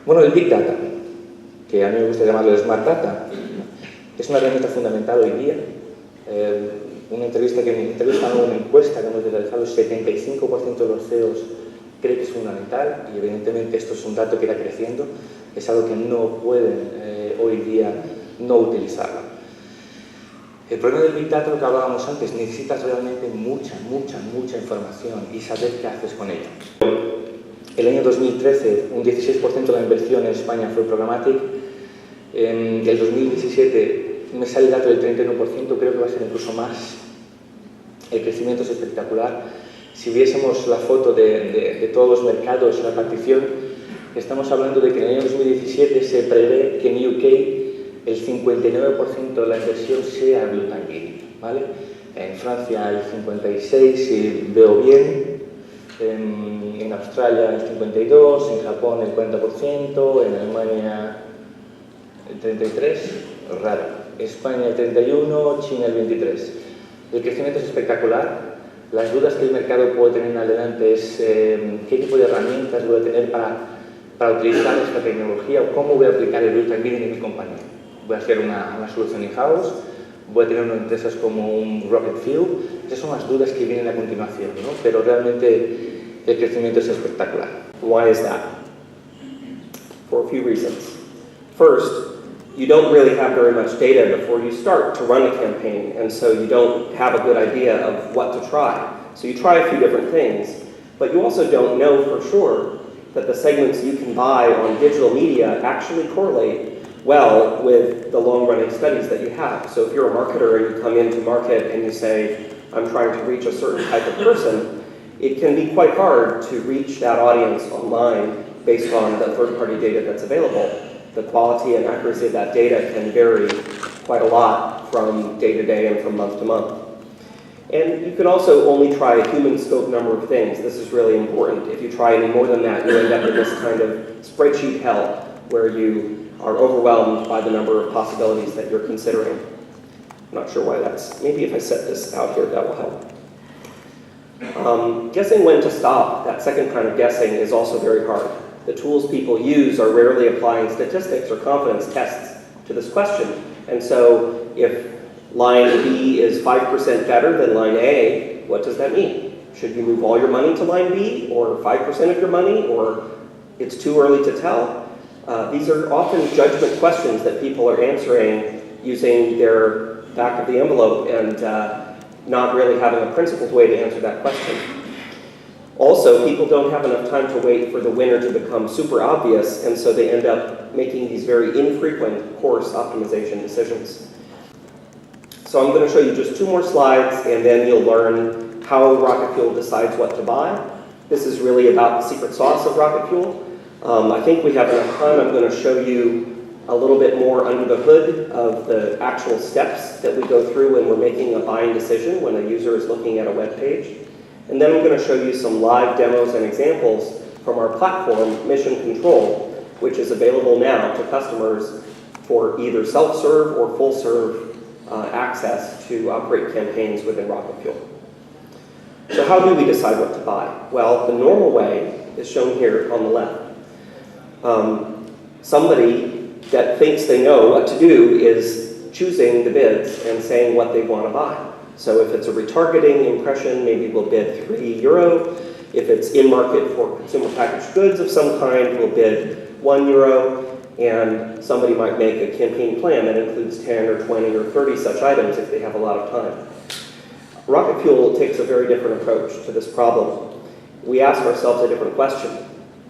Bueno, el Big Data, que a mí me gusta llamarlo Smart Data, es una herramienta fundamental hoy día. Una encuesta que hemos realizado, el 75% de los CEOs cree que es fundamental y evidentemente esto es un dato que irá creciendo, es algo que no pueden hoy día no utilizarlo. El problema del Big Data, lo que hablábamos antes, necesitas realmente mucha información y saber qué haces con ella. El año 2013, un 16% de la inversión en España fue programática. En el 2017 me sale el dato del 31%, creo que va a ser incluso más. El crecimiento es espectacular. Si viésemos la foto de todos los mercados en la partición, estamos hablando de que en el año 2017 se prevé que en UK el 59% de la inversión sea gluten, ¿vale? En Francia el 56%, si veo bien. En Australia el 52%, en Japón el 40%, en Alemania el 33%, raro. España el 31%, China el 23%. El crecimiento es espectacular. Las dudas que el mercado puede tener en adelante es qué tipo de herramientas voy a tener para utilizar esta tecnología o cómo voy a aplicar el gluten en mi compañía. Voy a hacer una solución in-house, voy a tener unas empresas como un Rocket Fuel. Esas son las dudas que vienen a continuación, ¿no? Pero realmente el crecimiento es espectacular. Why is that? For a few reasons. First, you don't really have very much data before you start to run a campaign, and so you don't have a good idea of what to try. So you try a few different things, but you also don't know for sure that the segments you can buy on digital media actually correlate well with the long-running studies that you have. So if you're a marketer and you come into market and you say, I'm trying to reach a certain type of person, it can be quite hard to reach that audience online based on the third-party data that's available. The quality and accuracy of that data can vary quite a lot from day to day and from month to month. And you can also only try a human scope number of things. This is really important. If you try any more than that, you end up in this kind of spreadsheet hell where you are overwhelmed by the number of possibilities that you're considering. I'm not sure why that's, maybe if I set this out here, that will help. Guessing when to stop, that second kind of guessing, is also very hard. The tools people use are rarely applying statistics or confidence tests to this question. And so if line B is 5% better than line A, what does that mean? Should you move all your money to line B, or 5% of your money, or it's too early to tell? These are often judgment questions that people are answering using their back of the envelope and not really having a principled way to answer that question. Also, people don't have enough time to wait for the winner to become super obvious, and so they end up making these very infrequent course optimization decisions. So I'm going to show you just 2 more slides, and then you'll learn how Rocket Fuel decides what to buy. This is really about the secret sauce of Rocket Fuel. I think we have enough time. I'm going to show you a little bit more under the hood of the actual steps that we go through when we're making a buying decision, when a user is looking at a web page. And then I'm going to show you some live demos and examples from our platform, Mission Control, which is available now to customers for either self-serve or full-serve access to operate campaigns within Rocket Fuel. So how do we decide what to buy? Well, the normal way is shown here on the left. Somebody that thinks they know what to do is choosing the bids and saying what they want to buy. So if it's a retargeting impression, maybe we'll bid €3. If it's in market for consumer packaged goods of some kind, we'll bid €1. And somebody might make a campaign plan that includes 10 or 20 or 30 such items if they have a lot of time. Rocket Fuel takes a very different approach to this problem. We ask ourselves a different question.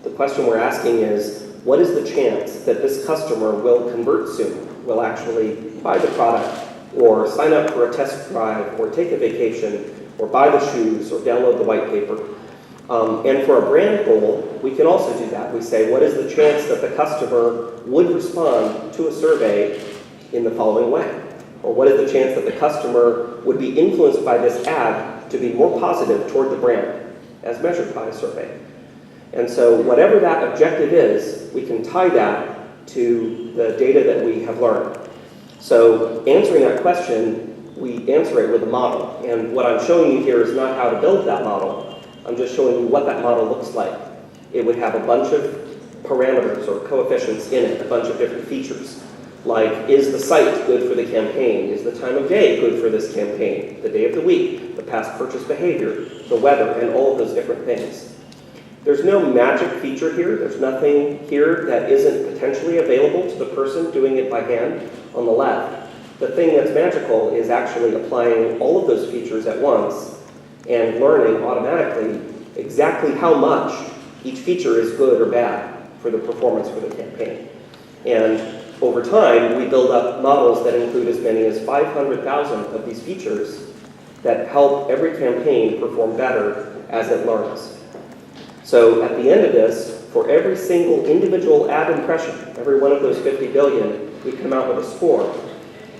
The question we're asking is, what is the chance that this customer will convert soon, will actually buy the product, or sign up for a test drive, or take a vacation, or buy the shoes, or download the white paper? And for a brand goal, we can also do that. We say, what is the chance that the customer would respond to a survey in the following way? Or what is the chance that the customer would be influenced by this ad to be more positive toward the brand, as measured by a survey? And so whatever that objective is, we can tie that to the data that we have learned. So answering that question, we answer it with a model. And what I'm showing you here is not how to build that model. I'm just showing you what that model looks like. It would have a bunch of parameters or coefficients in it, a bunch of different features. Like, is the site good for the campaign? Is the time of day good for this campaign? The day of the week, the past purchase behavior, the weather, and all of those different things. There's no magic feature here. There's nothing here that isn't potentially available to the person doing it by hand on the left. The thing that's magical is actually applying all of those features at once and learning automatically exactly how much each feature is good or bad for the performance for the campaign. And over time, we build up models that include as many as 500,000 of these features that help every campaign perform better as it learns. So at the end of this, for every single individual ad impression, every one of those 50 billion, we come out with a score.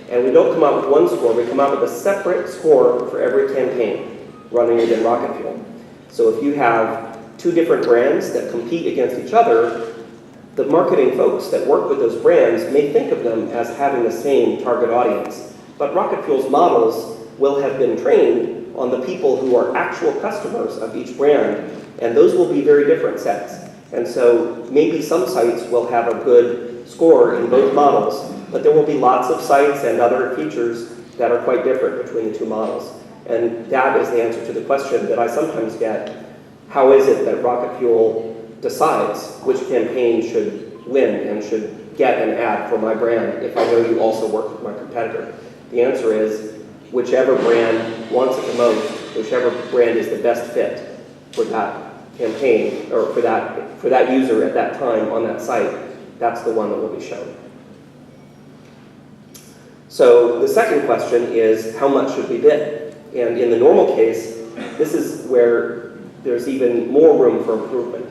And we don't come out with one score, we come out with a separate score for every campaign running within Rocket Fuel. So if you have two different brands that compete against each other, the marketing folks that work with those brands may think of them as having the same target audience. But Rocket Fuel's models will have been trained on the people who are actual customers of each brand, and those will be very different sets. And so maybe some sites will have a good score in both models, but there will be lots of sites and other features that are quite different between the two models. And that is the answer to the question that I sometimes get: how is it that Rocket Fuel decides which campaign should win and should get an ad for my brand if I know you also work with my competitor? The answer is whichever brand wants it the most, whichever brand is the best fit for that campaign or for that user at that time on that site, that's the one that will be shown. So the second question is, how much should we bid? And in the normal case, this is where there's even more room for improvement.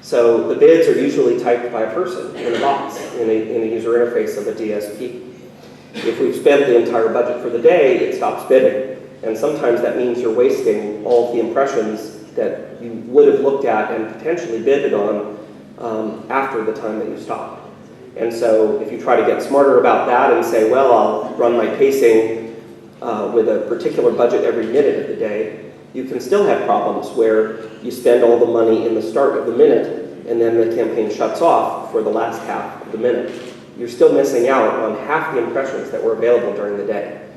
So the bids are usually typed by a person in a box, in a user interface of a DSP. If we've spent the entire budget for the day, it stops bidding. And sometimes that means you're wasting all of the impressions that you would have looked at and potentially bidded on after the time that you stopped. And so if you try to get smarter about that and say, well, I'll run my pacing with a particular budget every minute of the day, you can still have problems where you spend all the money in the start of the minute and then the campaign shuts off for the last half of the minute. You're still missing out on half the impressions that were available during the day.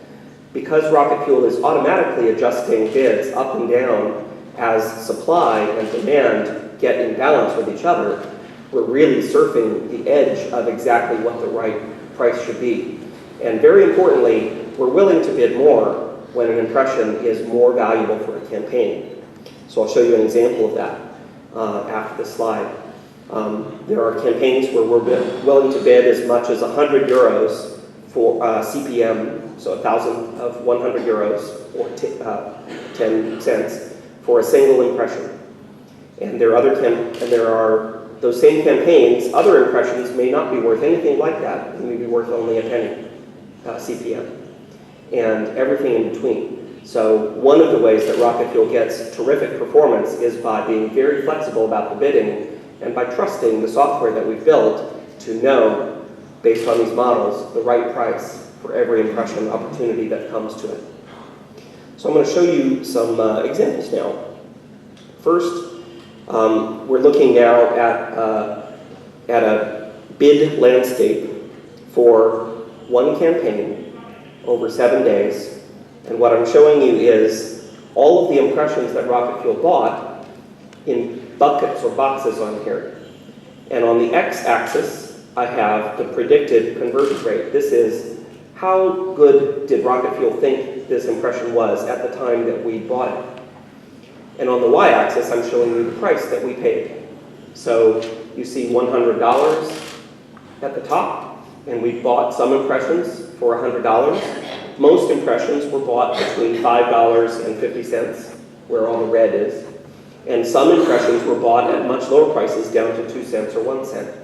Because Rocket Fuel is automatically adjusting bids up and down as supply and demand get in balance with each other, we're really surfing the edge of exactly what the right price should be. And very importantly, we're willing to bid more when an impression is more valuable for a campaign. So I'll show you an example of that after this slide. There are campaigns where we're willing to bid as much as 100 euros for CPM, so 1,000 of 100 euros, or 10 cents, for a single impression. And there are those same campaigns, other impressions may not be worth anything like that. They may be worth only a penny CPM, and everything in between. So one of the ways that Rocket Fuel gets terrific performance is by being very flexible about the bidding and by trusting the software that we've built to know, based on these models, the right price for every impression opportunity that comes to it. So I'm going to show you some examples now. First, we're looking now at a bid landscape for one campaign over 7 days. And what I'm showing you is all of the impressions that Rocket Fuel bought in buckets or boxes on here. And on the x-axis, I have the predicted conversion rate. This is how good did Rocket Fuel think this impression was at the time that we bought it. And on the y-axis, I'm showing you the price that we paid. So you see $100 at the top, and we bought some impressions for $100. Most impressions were bought between $5 and 50 cents, where all the red is. And some impressions were bought at much lower prices, down to 2 cents or 1 cent.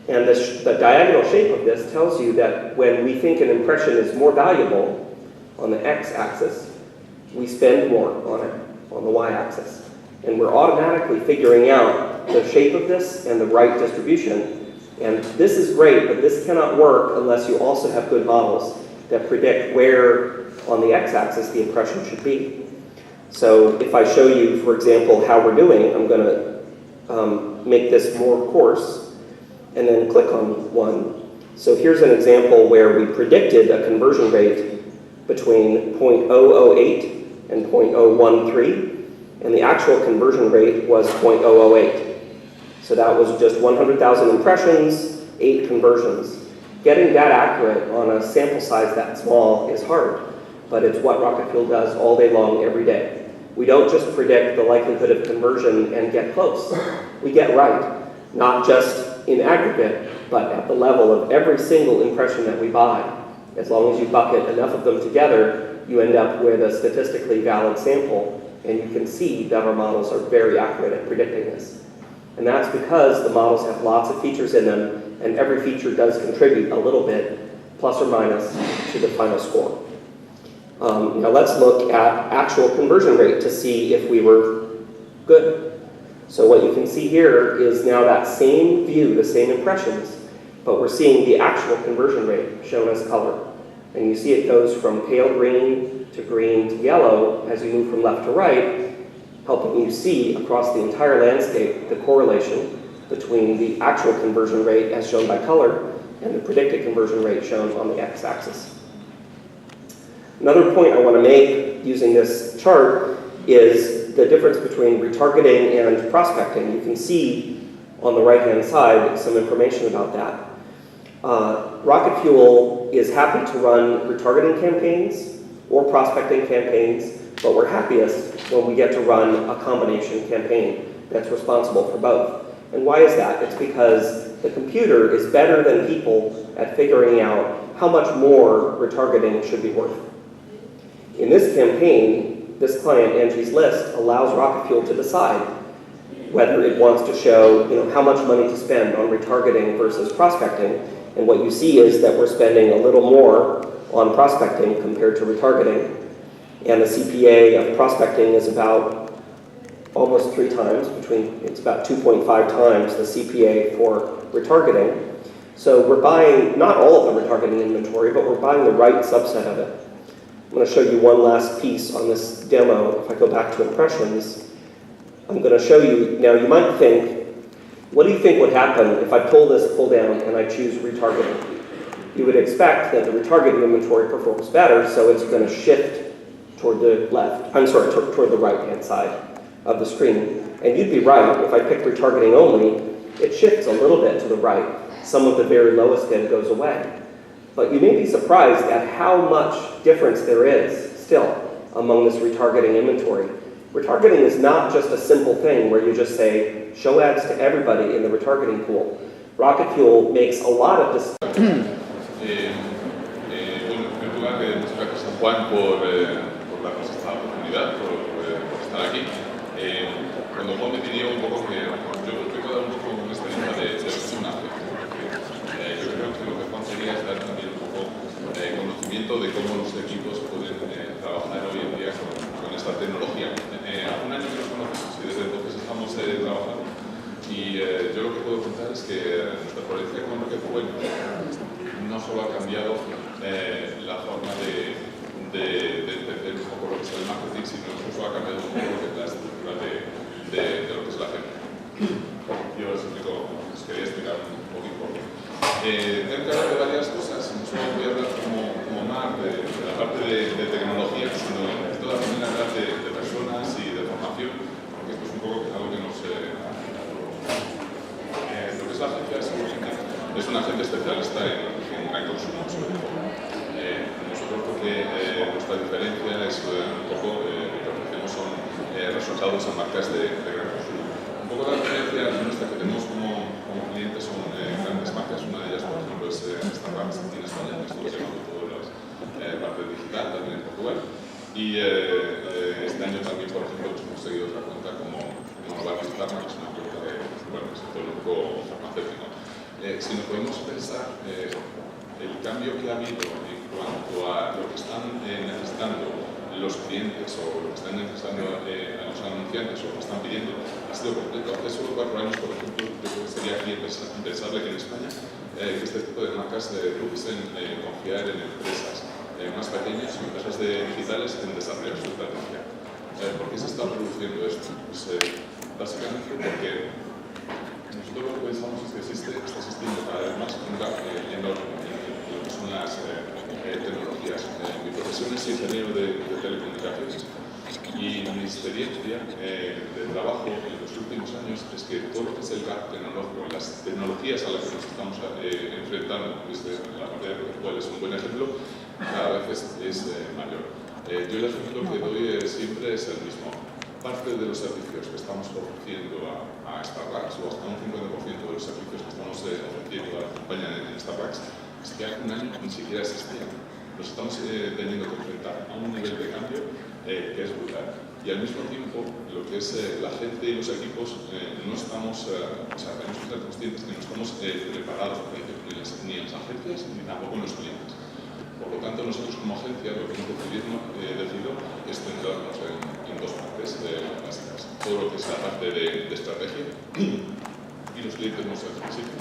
And the diagonal shape of this tells you that when we think an impression is more valuable on the x-axis, we spend more on it on the y-axis. And we're automatically figuring out the shape of this and the right distribution. And this is great, but this cannot work unless you also have good models that predict where on the x-axis the impression should be. So if I show you, for example, how we're doing, I'm going to make this more coarse, and then click on one. So here's an example where we predicted a conversion rate between 0.008 and 0.013, and the actual conversion rate was 0.008. So that was just 100,000 impressions, 8 conversions. Getting that accurate on a sample size that small is hard, but it's what Rocket Fuel does all day long, every day. We don't just predict the likelihood of conversion and get close. We get right, not just in aggregate, but at the level of every single impression that we buy. As long as you bucket enough of them together, you end up with a statistically valid sample, and you can see that our models are very accurate at predicting this. And that's because the models have lots of features in them, and every feature does contribute a little bit, plus or minus, to the final score. Now let's look at actual conversion rate to see if we were good. So what you can see here is now that same view, the same impressions, but we're seeing the actual conversion rate shown as color. And you see it goes from pale green to yellow as you move from left to right, helping you see across the entire landscape the correlation between the actual conversion rate as shown by color and the predicted conversion rate shown on the x-axis. Another point I want to make using this chart is the difference between retargeting and prospecting. You can see on the right-hand side some information about that. Rocket Fuel is happy to run retargeting campaigns or prospecting campaigns, but we're happiest when we get to run a combination campaign that's responsible for both. And why is that? It's because the computer is better than people at figuring out how much more retargeting should be worth. In this campaign, this client, Angie's List, allows Rocket Fuel to decide whether it wants to show how much money to spend on retargeting versus prospecting. And what you see is that we're spending a little more on prospecting compared to retargeting. And the CPA of prospecting is about almost 3 times, it's about 2.5 times the CPA for retargeting. So we're buying not all of the retargeting inventory, but we're buying the right subset of it. I'm going to show you one last piece on this demo. If I go back to impressions, I'm going to show you, now you might think, what do you think would happen if I pull down and I choose retargeting? You would expect that the retargeting inventory performs better, so it's going to shift toward the toward the right-hand side of the screen. And you'd be right, if I pick retargeting only, it shifts a little bit to the right. Some of the very lowest end goes away. But you may be surprised at how much difference there is still among this retargeting inventory. Retargeting is not just a simple thing where you just say, show ads to everybody in the retargeting pool. Rocket Fuel makes a lot of this. Bueno, en primer lugar, muchas gracias a Juan por darnos esta oportunidad, por estar aquí. Cuando Juan me pidió un poco que yo puedo dar un poco una experiencia de personaje. Yo creo que lo que Juan quería es dar también un poco conocimiento de cómo los equipos pueden trabajar hoy en día con esta tecnología. Hace un año que nos conocemos y desde entonces estamos trabajando. Y yo lo que puedo contar es que nuestra experiencia con Rocket Fuel no solo ha cambiado la forma de entender un poco lo que es el marketing, sino incluso ha cambiado un poco la estructura de lo que es la gente. Yo os quería explicar un poquito por qué. Tengo que hablar de varias cosas, no solo voy a hablar como más de la parte de tecnología, sino necesito también hablar de personas y de formación, porque esto es un poco algo que nos... lo que es la agencia de ShowerThinking es una agencia especialista en gran consumo, sobre todo. Nosotros porque nuestra diferencia es un poco lo que ofrecemos son resultados a marcas de gran consumo. Un poco la diferencia nuestra que tenemos como clientes son grandes marcas, una de ellas por ejemplo es Starbucks aquí en España, que estuvo llevando toda la parte digital también en Portugal. Y este año también, por ejemplo, hemos conseguido otra cuenta como nueva, que es una cuenta de sector farmacéutico. Si nos podemos pensar el cambio que ha habido en cuanto a lo que están necesitando los clientes o lo que están necesitando a los anunciantes o lo que están pidiendo ha sido completo. Hace solo 4 años, por ejemplo, yo creo que sería aquí pensable que en España que este tipo de marcas pudiesen confiar en empresas más pequeñas y empresas digitales en desarrollar su estrategia. ¿Por qué se está produciendo esto? Pues, básicamente porque Nosotros lo que pensamos es que está existiendo cada vez más un gap en lo que son las tecnologías. Mi profesión es ingeniero de telecomunicaciones y mi experiencia de trabajo en los últimos años es que todo lo que es el gap tecnológico, las tecnologías a las que nos estamos enfrentando, desde la parte de Rocket Fuel es un buen ejemplo, cada vez es mayor. Yo el ejemplo que doy siempre es el mismo. Parte de los servicios que estamos ofreciendo a Starbucks, o hasta un 50% de los servicios que estamos ofreciendo a la compañía en Starbucks, es que hace un año ni siquiera existían. Nos estamos teniendo que enfrentar a un nivel de cambio que es brutal. Y al mismo tiempo, lo que es la gente y los equipos, no estamos, o sea, tenemos que ser conscientes que no estamos preparados para ello, ni en las agencias ni tampoco en los clientes. Por lo tanto, nosotros como agencia lo que hemos decidido es centrarnos en dos partes básicas. Todo lo que es la parte de estrategia y los clientes nos exigen,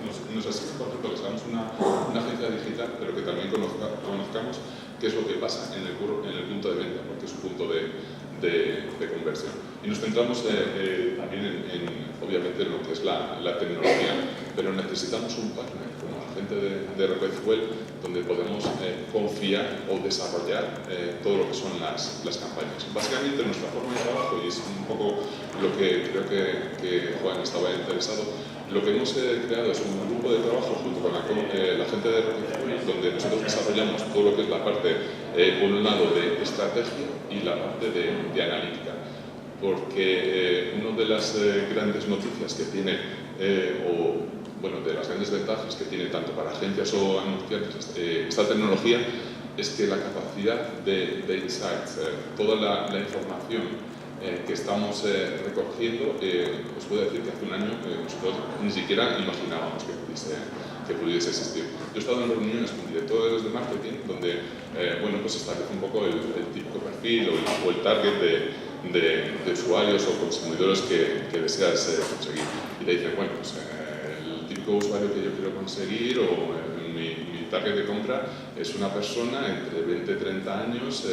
por ejemplo, que seamos una agencia digital, pero que también conozcamos qué es lo que pasa en el punto de venta, porque es un punto de conversión. Y nos centramos también obviamente, en lo que es la tecnología, pero necesitamos un partner, como la gente de Rocket Fuel, donde podemos confiar o desarrollar todo lo que son las campañas. Básicamente, nuestra forma de trabajo, y es un poco lo que creo que Juan estaba interesado, lo que hemos creado es un grupo de trabajo junto con la gente de Rocket Fuel, donde nosotros desarrollamos todo lo que es la parte, por un lado, de estrategia y la parte de analítica. Porque una de las grandes noticias que tiene, de las grandes ventajas que tiene tanto para agencias o anunciantes esta tecnología, es que la capacidad de insights, toda la información que estamos recogiendo, os puedo decir que hace un año nosotros ni siquiera imaginábamos que pudiese existir. Yo he estado en reuniones con directores de marketing donde pues establece un poco el típico perfil o el target de usuarios o consumidores que deseas conseguir. Y te dicen, bueno, pues el típico usuario que yo quiero conseguir o mi target de compra es una persona entre 20 y 30 años,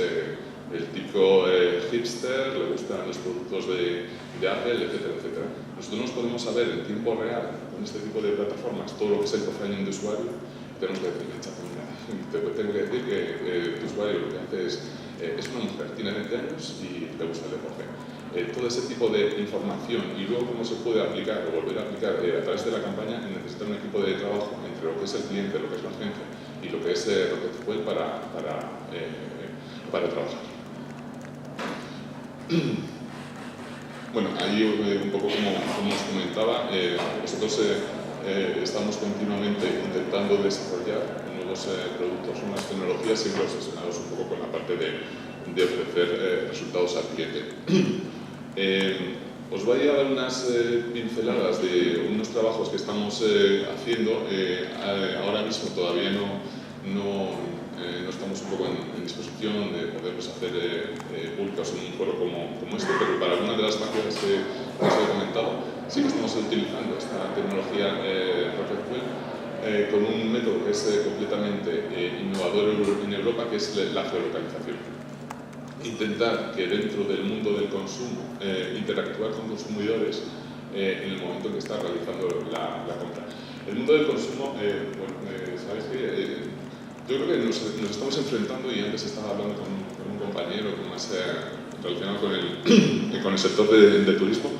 el típico hipster, le gustan los productos de Apple, etcétera, etcétera. Nosotros nos podemos saber en tiempo real con este tipo de plataformas todo lo que es el profiling de usuario. Tenemos que decir, tengo que decir que tu usuario lo que hace es una mujer, tiene 20 años y le gusta el deporte. Todo ese tipo de información y luego cómo se puede aplicar o volver a aplicar a través de la campaña, necesita un equipo de trabajo entre lo que es el cliente, lo que es la agencia y lo que es Rocket Fuel para trabajar. Bueno, ahí un poco como os comentaba, nosotros estamos continuamente intentando desarrollar nuevos productos, nuevas tecnologías, siempre obsesionados un poco con la parte de ofrecer resultados al cliente. Os voy a dar unas pinceladas de unos trabajos que estamos haciendo. Ahora mismo todavía no estamos un poco en disposición de poderlos hacer públicos en un foro como este, pero para algunas de las marcas que os he comentado, sí que estamos utilizando esta tecnología Rocket Fuel con un método que es completamente innovador en Europa, que es la geolocalización. Intentar que dentro del mundo del consumo interactuar con consumidores en el momento en que está realizando la compra. El mundo del consumo, sabéis que yo creo que nos estamos enfrentando, y antes estaba hablando con un compañero más relacionado con el sector del turismo,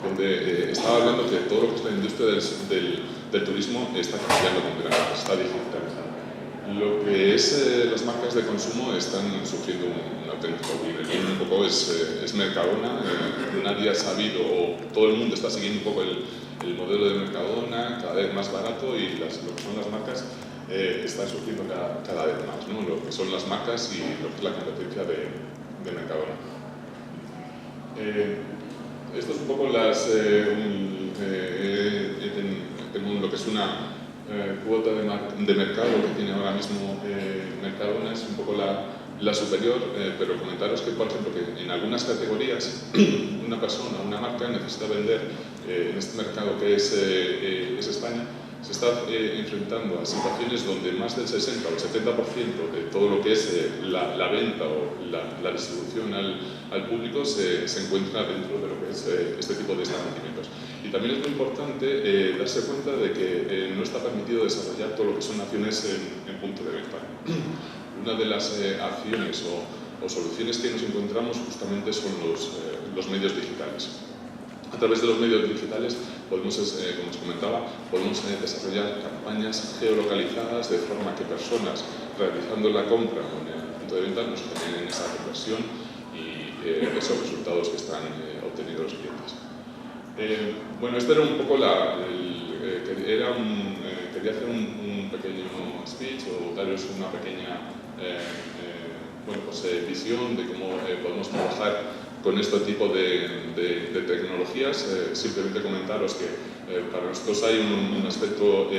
donde estaba hablando que todo lo que es la industria del turismo está cambiando completamente, está digitalizando. Lo que es las marcas de consumo están sufriendo un auténtico boom. Un poco es Mercadona, nadie ha sabido, o todo el mundo está siguiendo un poco el modelo de Mercadona, cada vez más barato, y lo que son las marcas están sufriendo cada vez más, ¿no? Lo que son las marcas y lo que es la competencia de Mercadona. Esto es un poco tengo lo que es una cuota de mercado que tiene ahora mismo Mercadona, es un poco la superior, pero comentaros que, por ejemplo, que en algunas categorías una persona, una marca necesita vender en este mercado que es España, se está enfrentando a situaciones donde más del 60 o el 70% de todo lo que es la venta o la distribución al público se encuentra dentro de lo que es este tipo de establecimientos. Y también es muy importante darse cuenta de que no está permitido desarrollar todo lo que son acciones en punto de venta. Una de las acciones o soluciones que nos encontramos justamente son los medios digitales. A través de los medios digitales podemos, como os comentaba, podemos desarrollar campañas geolocalizadas de forma que personas realizando la compra en el punto de venta nos generen esa conversión y esos resultados que están obteniendo los clientes. Bueno, este era un poco quería hacer un pequeño speech o daros una pequeña visión de cómo podemos trabajar con este tipo de tecnologías. Simplemente comentaros que para nosotros hay un aspecto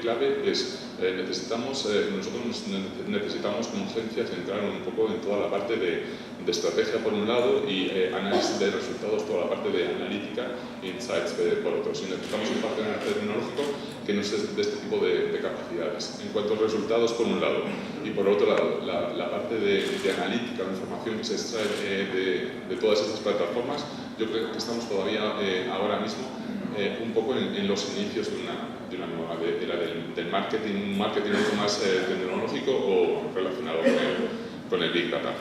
clave, es nosotros necesitamos con urgencia centrar un poco en toda la parte de estrategia por un lado y análisis de resultados, toda la parte de analítica e insights por otro. Si necesitamos un partner tecnológico que nos dé este tipo de capacidades. En cuanto a resultados por un lado y por otro lado, la parte de analítica, de información que se extrae de todas estas plataformas, yo creo que estamos todavía ahora mismo un poco en los inicios de una nueva era del marketing, un marketing mucho más tecnológico o relacionado con el Big Data.